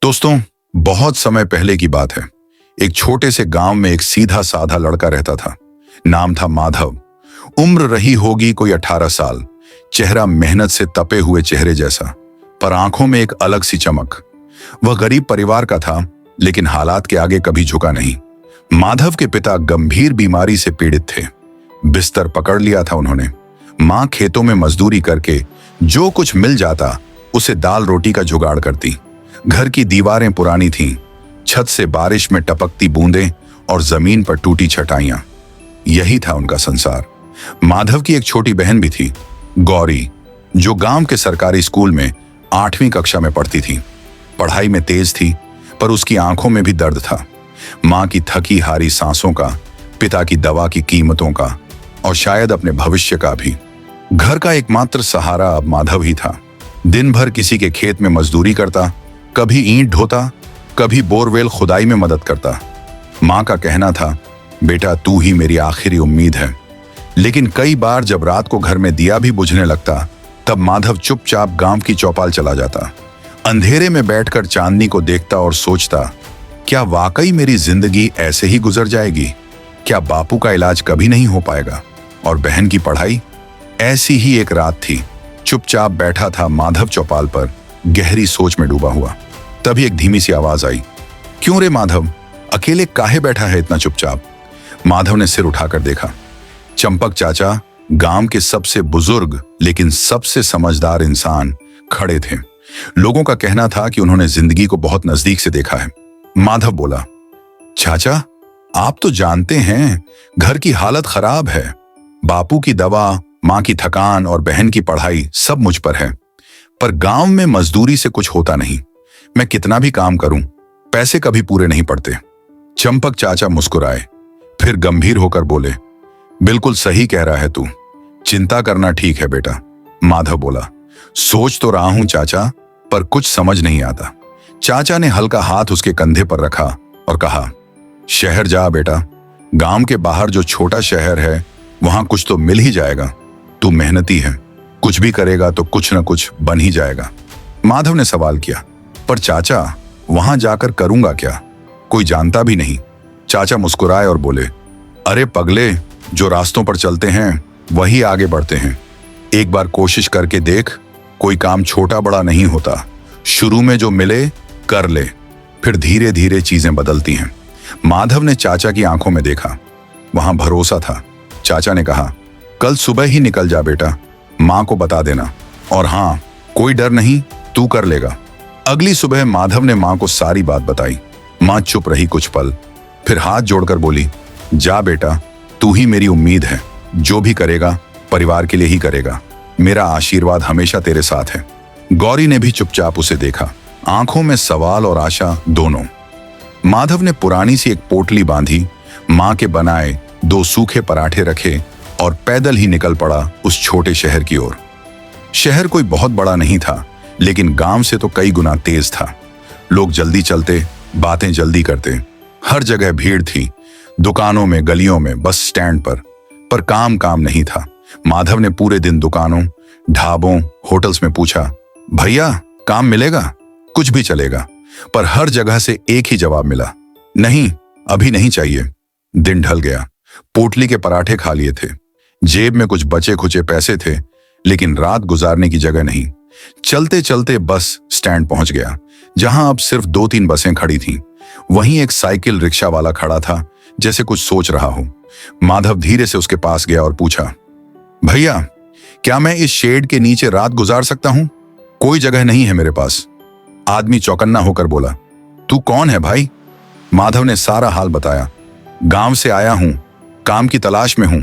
दोस्तों, बहुत समय पहले की बात है। एक छोटे से गांव में एक सीधा साधा लड़का रहता था। नाम था माधव। उम्र रही होगी कोई 18 साल। चेहरा मेहनत से तपे हुए चेहरे जैसा, पर आंखों में एक अलग सी चमक। वह गरीब परिवार का था, लेकिन हालात के आगे कभी झुका नहीं। माधव के पिता गंभीर बीमारी से पीड़ित थे। बिस्तर पकड़ लिया था उन्होंने। मां खेतों में मजदूरी करके जो कुछ मिल जाता उसे दाल रोटी का जुगाड़ करती। घर की दीवारें पुरानी थीं, छत से बारिश में टपकती बूंदें और जमीन पर टूटी छटाइयां। यही था उनका संसार। माधव की एक छोटी बहन भी थी, गौरी, जो गांव के सरकारी स्कूल में 8वीं कक्षा में पढ़ती थी। पढ़ाई में तेज थी, पर उसकी आंखों में भी दर्द था। मां की थकी हारी सांसों का, पिता की दवा की कीमतों का, और शायद अपने भविष्य का भी। घर का एकमात्र सहारा अब माधव ही था। दिन भर किसी के खेत में मजदूरी करता, कभी ईंट ढोता, कभी बोरवेल खुदाई में मदद करता। मां का कहना था, बेटा तू ही मेरी आखिरी उम्मीद है। लेकिन कई बार जब रात को घर में दिया भी बुझने लगता, तब माधव चुपचाप गांव की चौपाल चला जाता। अंधेरे में बैठकर चांदनी को देखता और सोचता, क्या वाकई मेरी जिंदगी ऐसे ही गुजर जाएगी? क्या बापू का इलाज कभी नहीं हो पाएगा? और बहन की पढ़ाई? ऐसी ही एक रात थी। चुपचाप बैठा था माधव चौपाल पर, गहरी सोच में डूबा हुआ। तभी एक धीमी सी आवाज आई, क्यों रे माधव, अकेले काहे बैठा है इतना चुपचाप? माधव ने सिर उठाकर देखा। चंपक चाचा, गांव के सबसे बुजुर्ग लेकिन सबसे समझदार इंसान, खड़े थे। लोगों का कहना था कि उन्होंने जिंदगी को बहुत नजदीक से देखा है। माधव बोला, चाचा, आप तो जानते हैं घर की हालत खराब है। बापू की दवा, मां की थकान और बहन की पढ़ाई सब मुझ पर है। पर गांव में मजदूरी से कुछ होता नहीं। मैं कितना भी काम करूं, पैसे कभी पूरे नहीं पड़ते। चंपक चाचा मुस्कुराए, फिर गंभीर होकर बोले, बिल्कुल सही कह रहा है तू। चिंता करना ठीक है बेटा। माधव बोला, सोच तो रहा हूं चाचा, पर कुछ समझ नहीं आता। चाचा ने हल्का हाथ उसके कंधे पर रखा और कहा, शहर जा बेटा। गांव के बाहर जो छोटा शहर है, वहां कुछ तो मिल ही जाएगा। तू मेहनती है, कुछ भी करेगा तो कुछ न कुछ बन ही जाएगा। माधव ने सवाल किया, पर चाचा, वहां जाकर करूंगा क्या? कोई जानता भी नहीं। चाचा मुस्कुराए और बोले, अरे पगले, जो रास्तों पर चलते हैं वही आगे बढ़ते हैं। एक बार कोशिश करके देख। कोई काम छोटा बड़ा नहीं होता। शुरू में जो मिले कर ले, फिर धीरे धीरे चीजें बदलती हैं। माधव ने चाचा की आंखों में देखा, वहां भरोसा था। चाचा ने कहा, कल सुबह ही निकल जा बेटा, मां को बता देना। और हाँ, कोई डर नहीं, तू कर लेगा। अगली सुबह माधव ने मां को सारी बात बताई। मां चुप रही कुछ पल, फिर हाथ जोड़कर बोली, जा बेटा, तू ही मेरी उम्मीद है। जो भी करेगा परिवार के लिए ही करेगा। मेरा आशीर्वाद हमेशा तेरे साथ है। गौरी ने भी चुपचाप उसे देखा, आंखों में सवाल और आशा दोनों। माधव ने पुरानी सी एक पोटली बांधी, मां के बनाए 2 सूखे पराठे रखे और पैदल ही निकल पड़ा उस छोटे शहर की ओर। शहर कोई बहुत बड़ा नहीं था, लेकिन गांव से तो कई गुना तेज था। लोग जल्दी चलते, बातें जल्दी करते। हर जगह भीड़ थी, दुकानों में, गलियों में, बस स्टैंड पर काम नहीं था। माधव ने पूरे दिन दुकानों, ढाबों, होटल्स में पूछा, भैया काम मिलेगा? कुछ भी चलेगा। पर हर जगह से एक ही जवाब मिला, नहीं, अभी नहीं चाहिए। दिन ढल गया। पोटली के पराठे खा लिए थे, जेब में कुछ बचे खुचे पैसे थे, लेकिन रात गुजारने की जगह नहीं। चलते चलते बस स्टैंड पहुंच गया, जहां अब सिर्फ 2-3 बसें खड़ी थीं। वहीं एक साइकिल रिक्शा वाला खड़ा था, जैसे कुछ सोच रहा हो। माधव धीरे से उसके पास गया और पूछा, भैया, क्या मैं इस शेड के नीचे रात गुजार सकता हूं? कोई जगह नहीं है मेरे पास। आदमी चौकन्ना होकर बोला, तू कौन है भाई? माधव ने सारा हाल बताया। गांव से आया हूं, काम की तलाश में हूं।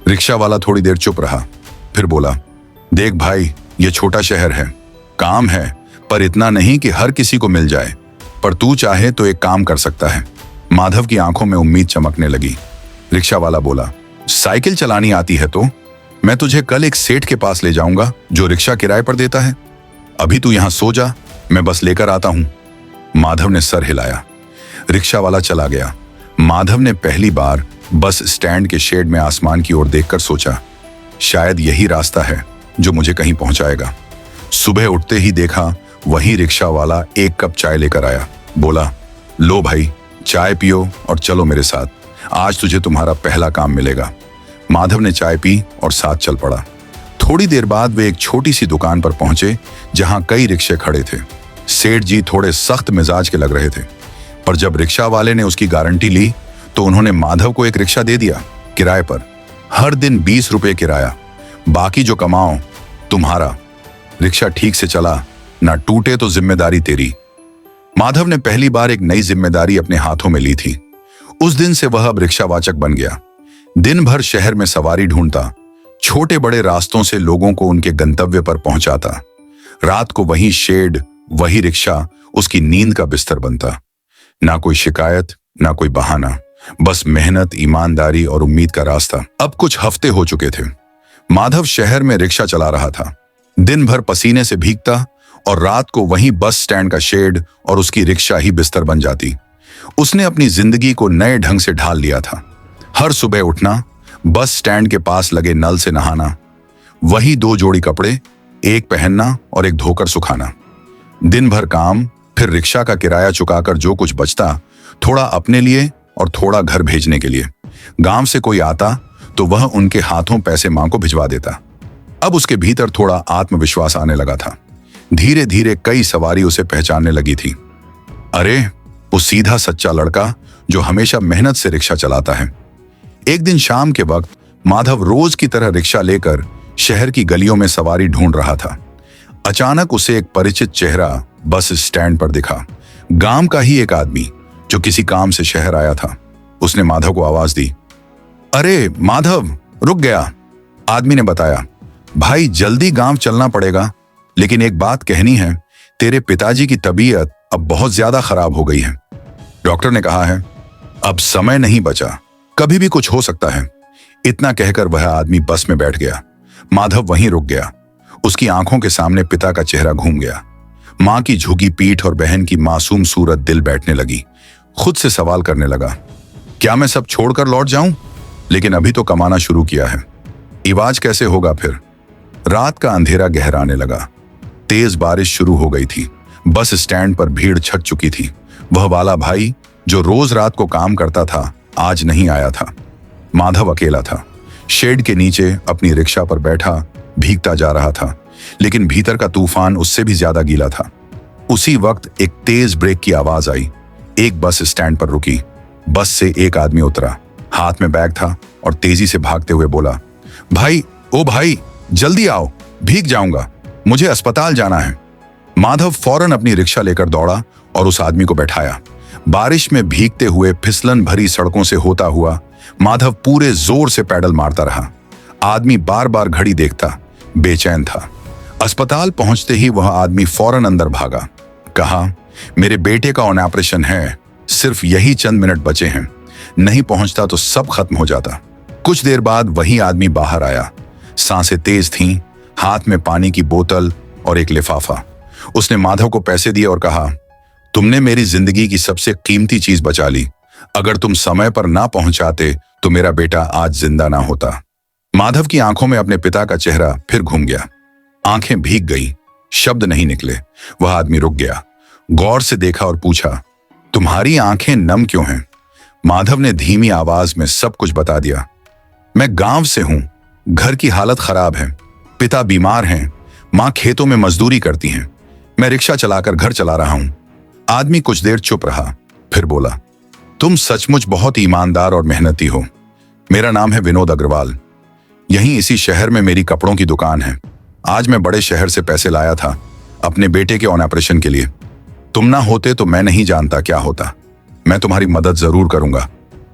रिक्शा वाला थोड़ी देर चुप रहा, फिर बोला, देख भाई, ये छोटा शहर है, काम है, पर इतना नहीं कि हर किसी को मिल जाए। पर तू चाहे तो एक काम कर सकता है। माधव की आंखों में उम्मीद चमकने लगी। रिक्शा वाला बोला, साइकिल चलानी आती है तो मैं तुझे कल एक सेठ के पास ले जाऊंगा जो रिक्शा किराए पर देता है। अभी तू यहां सो जा, मैं बस लेकर आता हूं। माधव ने सर हिलाया। रिक्शा वाला चला गया। माधव ने पहली बार बस स्टैंड के शेड में आसमान की ओर देखकर सोचा, शायद यही रास्ता है जो मुझे कहीं पहुंचाएगा। सुबह उठते ही देखा वही रिक्शा वाला एक कप चाय लेकर आया। बोला, लो भाई, चाय पियो और चलो मेरे साथ, आज तुझे तुम्हारा पहला काम मिलेगा। माधव ने चाय पी और साथ चल पड़ा। थोड़ी देर बाद वे एक छोटी सी दुकान पर पहुंचे जहां कई रिक्शे खड़े थे। सेठ जी थोड़े सख्त मिजाज के लग रहे थे, पर जब रिक्शा वाले ने उसकी गारंटी ली तो उन्होंने माधव को एक रिक्शा दे दिया किराए पर। हर दिन 20 रुपए किराया, बाकी जो कमाओ तुम्हारा। रिक्शा ठीक से चला, ना टूटे तो जिम्मेदारी तेरी। माधव ने पहली बार एक नई जिम्मेदारी अपने हाथों में ली थी। उस दिन से वह अब रिक्शावाचक बन गया। दिन भर शहर में सवारी ढूंढता, छोटे बड़े रास्तों से लोगों को उनके गंतव्य पर पहुंचाता। रात को वही शेड, वही रिक्शा उसकी नींद का बिस्तर बनता। ना कोई शिकायत, ना कोई बहाना, बस मेहनत, ईमानदारी और उम्मीद का रास्ता। अब कुछ हफ्ते हो चुके थे। माधव शहर में रिक्शा चला रहा था, दिन भर पसीने से भीगता और रात को वहीं बस स्टैंड का शेड और उसकी रिक्शा ही बिस्तर बन जाती। उसने अपनी जिंदगी को नए ढंग से ढाल लिया था। हर सुबह उठना, बस स्टैंड के पास लगे नल से नहाना, वही 2 जोड़ी कपड़े, एक पहनना और एक धोकर सुखाना। दिन भर काम, फिर रिक्शा का किराया चुकाकर जो कुछ बचता, थोड़ा अपने लिए और थोड़ा घर भेजने के लिए। गांव से कोई आता तो वह उनके हाथों पैसे मां को भिजवा देता। अब उसके भीतर थोड़ा आत्मविश्वास आने लगा था। धीरे धीरे कई सवारी उसे पहचानने लगी थी। अरे, वो सीधा सच्चा लड़का जो हमेशा मेहनत से रिक्शा चलाता है। एक दिन शाम के वक्त माधव रोज की तरह रिक्शा लेकर शहर की गलियों में सवारी ढूंढ रहा था। अचानक उसे एक परिचित चेहरा बस स्टैंड पर दिखा। गांव का ही एक आदमी जो किसी काम से शहर आया था। उसने माधव को आवाज दी। अरे माधव, रुक गया। आदमी ने बताया, भाई जल्दी गांव चलना पड़ेगा, लेकिन एक बात कहनी है, तेरे पिताजी की तबीयत अब बहुत ज्यादा खराब हो गई है। डॉक्टर ने कहा है अब समय नहीं बचा, कभी भी कुछ हो सकता है। इतना कहकर वह आदमी बस में बैठ गया। माधव वहीं रुक गया। उसकी आंखों के सामने पिता का चेहरा घूम गया। मां की झुकी पीठ और बहन की मासूम सूरत दिल बैठने लगी। खुद से सवाल करने लगा, क्या मैं सब छोड़कर लौट जाऊं? लेकिन अभी तो कमाना शुरू किया है, इवाज कैसे होगा फिर? रात का अंधेरा गहराने लगा। तेज बारिश शुरू हो गई थी। बस स्टैंड पर भीड़ छट चुकी थी। वह वाला भाई जो रोज रात को काम करता था, आज नहीं आया था। माधव अकेला था। शेड के नीचे अपनी रिक्शा पर बैठा भीगता जा रहा था, लेकिन भीतर का तूफान उससे भी ज्यादा गीला था। उसी वक्त एक तेज ब्रेक की आवाज आई। एक बस स्टैंड पर रुकी। बस से एक आदमी उतरा, हाथ में बैग था और तेजी से भागते हुए बोला, भाई, ओ भाई, जल्दी आओ, भीग जाऊंगा, मुझे अस्पताल जाना है। माधव फौरन अपनी रिक्शा लेकर दौड़ा और उस आदमी को बैठाया। बारिश में भीगते हुए फिसलन भरी सड़कों से होता हुआ माधव पूरे जोर से पैडल मारता रहा। आदमी बार बार घड़ी देखता, बेचैन था। अस्पताल पहुंचते ही वह आदमी फौरन अंदर भागा। कहा, मेरे बेटे का ऑपरेशन है, सिर्फ यही चंद मिनट बचे हैं, नहीं पहुंचता तो सब खत्म हो जाता। कुछ देर बाद वही आदमी बाहर आया। सांसें तेज थीं, हाथ में पानी की बोतल और एक लिफाफा। उसने माधव को पैसे दिए और कहा, तुमने मेरी जिंदगी की सबसे कीमती चीज बचा ली। अगर तुम समय पर ना पहुंचाते तो मेरा बेटा आज जिंदा ना होता। माधव की आंखों में अपने पिता का चेहरा फिर घूम गया। आंखें भीग गई, शब्द नहीं निकले। वह आदमी रुक गया, गौर से देखा और पूछा, तुम्हारी आंखें नम क्यों हैं? माधव ने धीमी आवाज में सब कुछ बता दिया। मैं गांव से हूं, घर की हालत खराब है, पिता बीमार हैं, मां खेतों में मजदूरी करती हैं, मैं रिक्शा चलाकर घर चला रहा हूं। आदमी कुछ देर चुप रहा, फिर बोला, तुम सचमुच बहुत ईमानदार और मेहनती हो। मेरा नाम है विनोद अग्रवाल। यहीं इसी शहर में मेरी कपड़ों की दुकान है। आज मैं बड़े शहर से पैसे लाया था अपने बेटे के ऑपरेशन के लिए। तुम ना होते तो मैं नहीं जानता क्या होता। मैं तुम्हारी मदद जरूर करूंगा।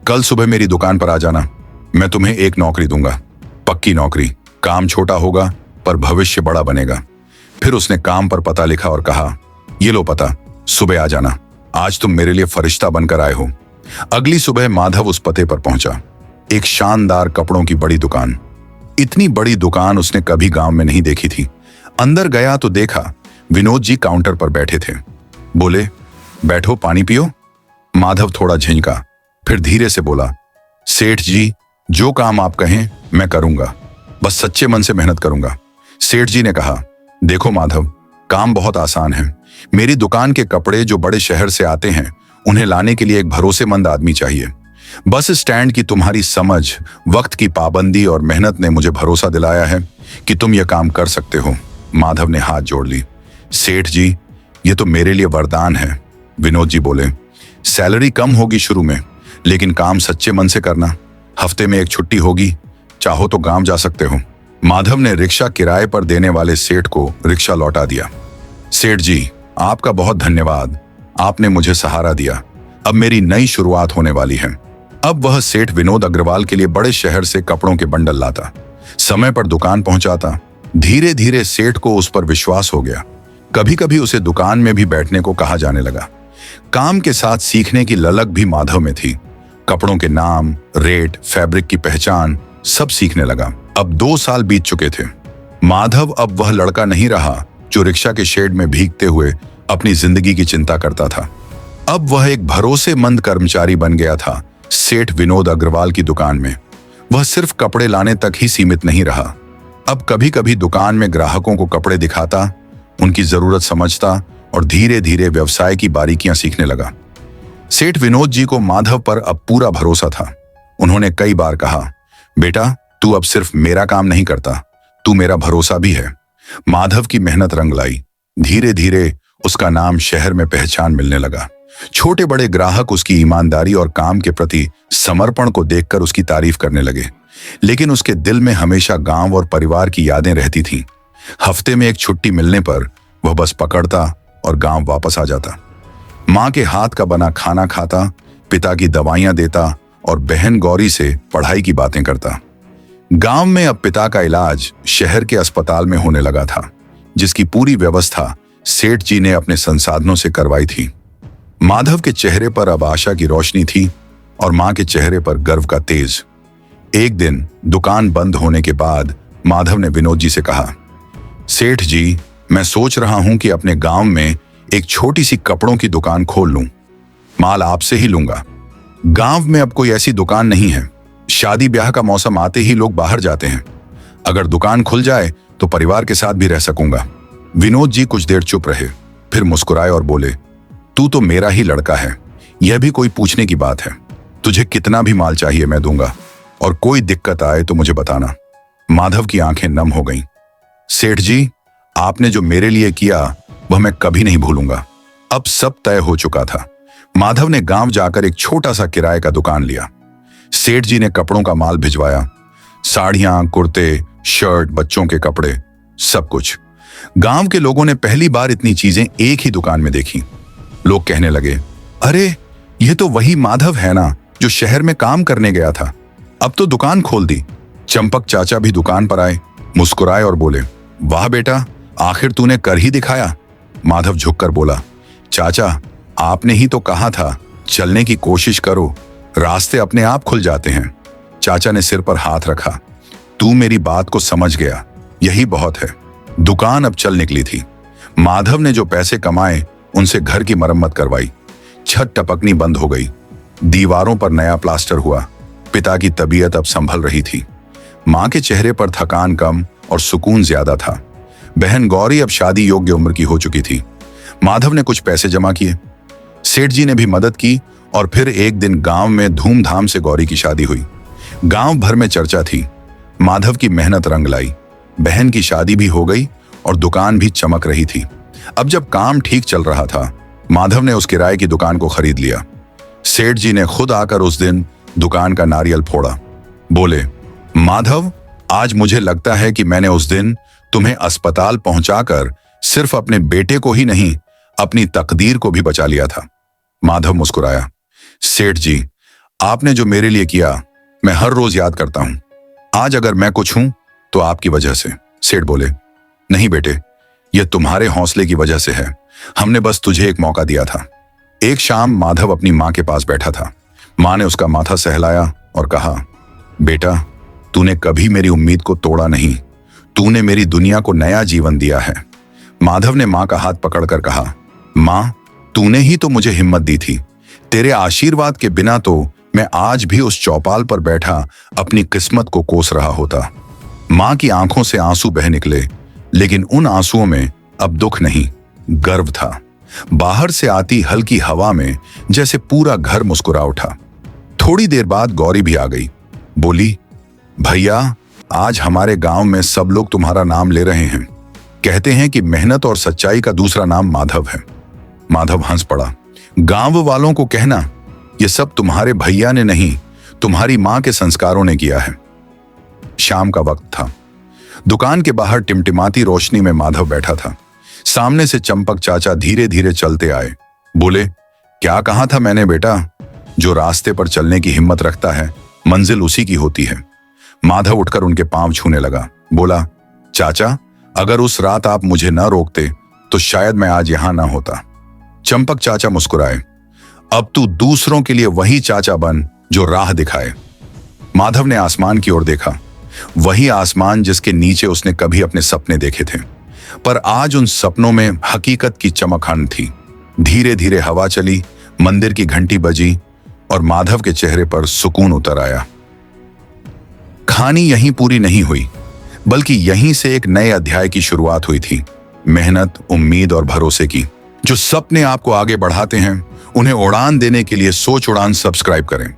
कल सुबह मेरी दुकान पर आ जाना। मैं तुम्हें एक नौकरी दूंगा, पक्की नौकरी। काम छोटा होगा पर भविष्य बड़ा बनेगा। फिर उसने काम पर पता लिखा और कहा, ये लो पता, सुबह आ जाना। आज तुम मेरे लिए फरिश्ता बनकर आए हो। अगली सुबह माधव उस पते पर पहुंचा। एक शानदार कपड़ों की बड़ी दुकान। इतनी बड़ी दुकान उसने कभी गांव में नहीं देखी थी। अंदर गया तो देखा विनोद जी काउंटर पर बैठे थे। बोले, बैठो, पानी पियो। माधव थोड़ा झिझका, फिर धीरे से बोला, सेठ जी, जो काम आप कहें मैं करूंगा, बस सच्चे मन से मेहनत करूंगा। सेठ जी ने कहा, देखो माधव, काम बहुत आसान है। मेरी दुकान के कपड़े जो बड़े शहर से आते हैं, उन्हें लाने के लिए एक भरोसेमंद आदमी चाहिए। बस स्टैंड की तुम्हारी समझ, वक्त की पाबंदी और मेहनत ने मुझे भरोसा दिलाया है कि तुम यह काम कर सकते हो। माधव ने हाथ जोड़ ली। सेठ जी, ये तो मेरे लिए वरदान है, विनोद जी बोले। सैलरी कम होगी शुरू में, लेकिन काम सच्चे मन से करना। हफ्ते में एक छुट्टी होगी, चाहो तो गांव जा सकते हो। माधव ने रिक्शा किराए पर देने वाले सेठ को रिक्शा लौटा दिया। सेठ जी, आपका बहुत धन्यवाद, आपने मुझे सहारा दिया। अब मेरी नई शुरुआत होने वाली है। अब वह सेठ विनोद अग्रवाल के लिए बड़े शहर से कपड़ों के बंडल लाता, समय पर दुकान पहुंचाता। धीरे धीरे सेठ को उस पर विश्वास हो गया। कभी कभी उसे दुकान में भी बैठने को कहा जाने लगा। काम के साथ सीखने की ललक भी माधव में थी। कपड़ों के नाम, रेट, फैब्रिक की पहचान सब सीखने लगा। अब 2 साल बीत चुके थे। माधव अब वह लड़का नहीं रहा जो रिक्शा के शेड में भीगते हुए अपनी जिंदगी की चिंता करता था। अब वह एक भरोसेमंद कर्मचारी बन गया था सेठ विनोद अग्रवाल की दुकान में। वह सिर्फ कपड़े लाने तक ही सीमित नहीं रहा। अब कभी कभी दुकान में ग्राहकों को कपड़े दिखाता, उनकी जरूरत समझता और धीरे धीरे व्यवसाय की बारीकियां सीखने लगा। सेठ विनोद जी को माधव पर अब पूरा भरोसा था। उन्होंने कई बार कहा, बेटा, तू अब सिर्फ मेरा काम नहीं करता, तू मेरा भरोसा भी है। माधव की मेहनत रंग लाई। धीरे धीरे उसका नाम शहर में पहचान मिलने लगा। छोटे बड़े ग्राहक उसकी ईमानदारी और काम के प्रति समर्पण को देखकर उसकी तारीफ करने लगे। लेकिन उसके दिल में हमेशा गांव और परिवार की यादें रहती थीं। हफ्ते में एक छुट्टी मिलने पर वह बस पकड़ता और गांव वापस आ जाता। माँ के हाथ का बना खाना खाता, पिता की दवाइयां देता और बहन गौरी से पढ़ाई की बातें करता। गांव में अब पिता का इलाज शहर के अस्पताल में होने लगा था, जिसकी पूरी व्यवस्था सेठ जी ने अपने संसाधनों से करवाई थी। माधव के चेहरे पर अब आशा की रोशनी थी और मां के चेहरे पर गर्व का तेज। एक दिन दुकान बंद होने के बाद माधव ने विनोद जी से कहा, सेठ जी, मैं सोच रहा हूं कि अपने गांव में एक छोटी सी कपड़ों की दुकान खोल लूं। माल आपसे ही लूंगा। गांव में अब कोई ऐसी दुकान नहीं है। शादी ब्याह का मौसम आते ही लोग बाहर जाते हैं। अगर दुकान खुल जाए तो परिवार के साथ भी रह सकूंगा। विनोद जी कुछ देर चुप रहे, फिर मुस्कुराए और बोले, तू तो मेरा ही लड़का है, यह भी कोई पूछने की बात है। तुझे कितना भी माल चाहिए मैं दूंगा, और कोई दिक्कत आए तो मुझे बताना। माधव की आंखें नम हो गईं। सेठ जी, आपने जो मेरे लिए किया वह मैं कभी नहीं भूलूंगा। अब सब तय हो चुका था। माधव ने गांव जाकर एक छोटा सा किराए का दुकान लिया। सेठ जी ने कपड़ों का माल भिजवाया, साड़ियां, कुर्ते, शर्ट, बच्चों के कपड़े, सब कुछ। गांव के लोगों ने पहली बार इतनी चीजें एक ही दुकान में देखी। लोग कहने लगे, अरे यह तो वही माधव है ना जो शहर में काम करने गया था, अब तो दुकान खोल दी। चंपक चाचा भी दुकान पर आए, मुस्कुराए और बोले, वाह बेटा, आखिर तूने कर ही दिखाया। माधव झुककर बोला, चाचा, आपने ही तो कहा था चलने की कोशिश करो, रास्ते अपने आप खुल जाते हैं। चाचा ने सिर पर हाथ रखा, तू मेरी बात को समझ गया, यही बहुत है। दुकान अब चल निकली थी। माधव ने जो पैसे कमाए उनसे घर की मरम्मत करवाई। छत टपकनी बंद हो गई, दीवारों पर नया प्लास्टर हुआ। पिता की तबीयत अब संभल रही थी। मां के चेहरे पर थकान कम और सुकून ज्यादा था। बहन गौरी अब शादी योग्य उम्र की हो चुकी थी। माधव ने कुछ पैसे जमा किए, सेठ जी ने भी मदद की और फिर एक दिन गांव में धूमधाम से गौरी की शादी हुई। गांव भर में चर्चा थी। माधव की मेहनत रंग लाई। बहन की शादी भी हो गई और दुकान भी चमक रही थी। अब जब काम ठीक चल रहा था, माधव ने उस किराए की दुकान को खरीद लिया। सेठ जी ने खुद आकर उस दिन दुकान का नारियल फोड़ा। बोले, माधव, आज मुझे लगता है कि मैंने उस दिन तुम्हें अस्पताल पहुंचाकर सिर्फ अपने बेटे को ही नहीं, अपनी तकदीर को भी बचा लिया था। माधव मुस्कुराया, सेठ जी, आपने जो मेरे लिए किया मैं हर रोज याद करता हूं। आज अगर मैं कुछ हूं तो आपकी वजह से। सेठ बोले, नहीं बेटे, यह तुम्हारे हौसले की वजह से है। हमने बस तुझे एक मौका दिया था। एक शाम माधव अपनी मां के पास बैठा था। मां ने उसका माथा सहलाया और कहा, बेटा, तूने कभी मेरी उम्मीद को तोड़ा नहीं, तूने मेरी दुनिया को नया जीवन दिया है। माधव ने मां का हाथ पकड़कर कहा, मां, तूने ही तो मुझे हिम्मत दी थी। तेरे आशीर्वाद के बिना तो मैं आज भी उस चौपाल पर बैठा अपनी किस्मत को कोस रहा होता। मां की आंखों से आंसू बह निकले, लेकिन उन आंसुओं में अब दुख नहीं, गर्व था। बाहर से आती हल्की हवा में जैसे पूरा घर मुस्कुरा उठा। थोड़ी देर बाद गौरी भी आ गई। बोली, भैया, आज हमारे गांव में सब लोग तुम्हारा नाम ले रहे हैं। कहते हैं कि मेहनत और सच्चाई का दूसरा नाम माधव है। माधव हंस पड़ा। गांव वालों को कहना, ये सब तुम्हारे भैया ने नहीं, तुम्हारी मां के संस्कारों ने किया है। शाम का वक्त था। दुकान के बाहर टिमटिमाती रोशनी में माधव बैठा था। सामने से चंपक चाचा धीरे धीरे चलते आए। बोले, क्या कहा था मैंने बेटा, जो रास्ते पर चलने की हिम्मत रखता है मंजिल उसी की होती है। माधव उठकर उनके पांव छूने लगा। बोला, चाचा, अगर उस रात आप मुझे न रोकते तो शायद मैं आज यहां ना होता। चंपक चाचा मुस्कुराए। अब तू दूसरों के लिए वही चाचा बन जो राह दिखाए। माधव ने आसमान की ओर देखा, वही आसमान जिसके नीचे उसने कभी अपने सपने देखे थे। पर आज उन सपनों में हकीकत की चमकहन थी। धीरे धीरे हवा चली, मंदिर की घंटी बजी और माधव के चेहरे पर सुकून उतर आया। कहानी यहीं पूरी नहीं हुई, बल्कि यहीं से एक नए अध्याय की शुरुआत हुई थी। मेहनत, उम्मीद और भरोसे की। जो सपने आपको आगे बढ़ाते हैं, उन्हें उड़ान देने के लिए सोच उड़ान सब्सक्राइब करें।